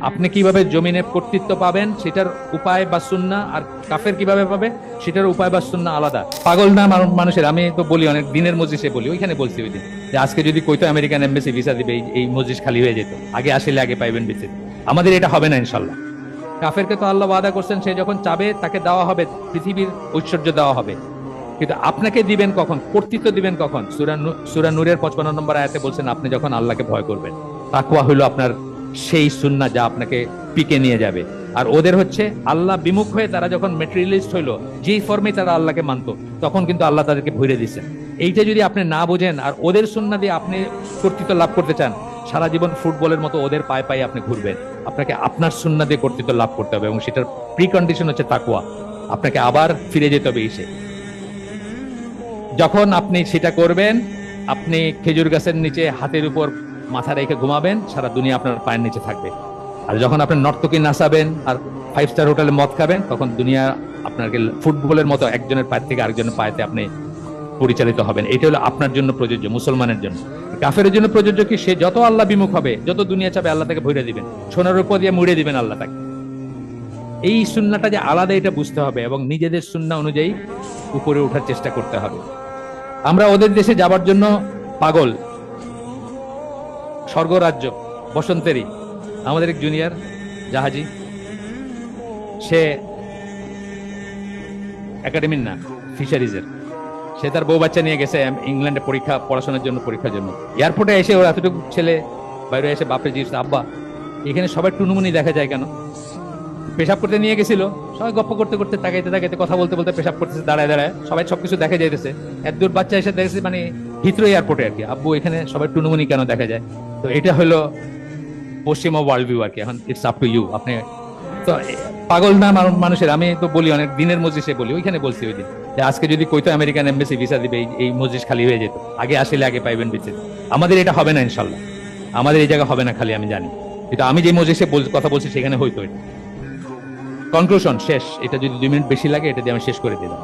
আপনি কিভাবে জমিনে কর্তৃত্ব পাবেন সেটার উপায় বা সুন্নাহ, আর কাফের কিভাবে পাবে সেটার উপায় বা সুন্নাহ আলাদা। পাগল না মানুষের, আমি তো বলি অনেক দিনের মজলিসে বলি, ওইখানে বলছি ওই দিন যে আজকে যদি কইতো আমেরিকান এমবাসি ভিসা দিবে, এই মজলিস খালি হয়ে যেত, আগে আসলে আগে পাইবেন ভিসা। আমাদের এটা হবে না ইনশাল্লাহ। কাফেরকে তো আল্লাহ ওয়াদা করছেন, সে যখন চাবে তাকে দেওয়া হবে, পৃথিবীর ঐশ্বর্য দেওয়া হবে, কিন্তু আপনাকে দিবেন কখন, কর্তৃত্ব দিবেন কখন? সূরা নূরের 55 নম্বর আয়াতে বলছেন আপনি যখন আল্লাহকে ভয় করবেন। তাকওয়া হলো আপনার সেই সুন্নাহ যা আপনাকে পিকে নিয়ে যাবে। আর ওদের হচ্ছে আল্লাহ বিমুখ হয়ে তারা যখন মেটেরিয়ালিস্ট হইলো, যেই ফর্মে তারা আল্লাহকে মানতো, তখন কিন্তু আল্লাহ তাদেরকে ভরে দিচ্ছেন। এইটা যদি আপনি না বোঝেন আর ওদের সুন্নাহ দিয়ে আপনি কর্তৃত্ব লাভ করতে চান, সারা জীবন ফুটবলের মতো ওদের পায়ে পায়ে আপনি ঘুরবেন। আপনাকে আপনার সুন্নাহ দিয়ে কর্তৃত্ব লাভ করতে হবে, এবং সেটার প্রিকন্ডিশন হচ্ছে তাকওয়া। আপনাকে আবার ফিরে যেতে হবে এসে। যখন আপনি সেটা করবেন, আপনি খেজুর গাছের নিচে হাতের উপর মাথা রেখে ঘুমাবেন, সারা দুনিয়া আপনার পায়ের নিচে থাকবে। আর যখন আপনি নর্তকী নাচাবেন আর 5 স্টার হোটেলে মদ খাবেন, তখন দুনিয়া আপনাকে ফুটবলের মতো একজনের পায়ের থেকে আরেকজনের পায়েতে আপনি পরিচালিত হবেন। এটা হলো আপনার জন্য প্রযোজ্য, মুসলমানের জন্য। কাফেরের জন্য প্রযোজ্য কি? সে যত আল্লাহ বিমুখ হবে, যত দুনিয়া চাবে, আল্লাহ তাকে ভরে দিবেন, সোনার উপর দিয়ে মুড়ে দিবেন আল্লাহ তাকে। এই সুন্নাহটা যে আলাদা, এটা বুঝতে হবে, এবং নিজেদের সুন্নাহ অনুযায়ী উপরে ওঠার চেষ্টা করতে হবে। আমরা ওদের দেশে যাবার জন্য পাগল। স্বর্গরাজ্য বসন্তেরই আমাদের এক জুনিয়র জাহাজি, সে একাডেমির না, ফিশারিজের, সে তার বউ বাচ্চা নিয়ে গেছে ইংল্যান্ডে পড়াশোনার জন্য, পরীক্ষার জন্য। এয়ারপোর্টে এসে ওর এতটুকু ছেলে বাইরে এসে বাপরে জিজ্ঞেস, আব্বা এখানে সবাই টুনুমুনি দেখা যায় কেন? পেশাব করতে নিয়ে গেছিল, সবাই গপ্প করতে করতে তাকাইতে তাকাইতে কথা বলতে বলতে পেশাব করতেছে দাঁড়ায় দাঁড়ায়, সবাই সবকিছু দেখা যাইতেছে। এত দূর বাচ্চা এসে দেখেছে, মানে হিথ্রো এয়ারপোর্টে আর কি, আব্বু এখানে সবাই টুনুমুনি কেন দেখা যায়? তো এটা হলো পশ্চিমা ওয়ার্ল্ড ভিউ আর কি। এখন ইটস আপ টু ইউ। আপনি তো পাগল না মানুষের, আমি তো বলি অনেক দিনের মজলিসে বলি, ওইখানে বলছি ওই দিন যে আজকে যদি কইতো আমেরিকান এমবাসি ভিসা দিবে, এই মজলিস খালি হয়ে যেত, আগে আসলে আগে পাইবেন ভিসা। আমাদের এটা হবে না ইনশাল্লাহ। আমাদের এই জায়গা হবে না, খালি আমি জানি। কিন্তু আমি যে মজলিসে কথা বলছি সেখানে হইতো এটা। কনক্লুশন শেষ। এটা যদি 2 মিনিট বেশি লাগে, এটা দিয়ে আমি শেষ করে দিলাম।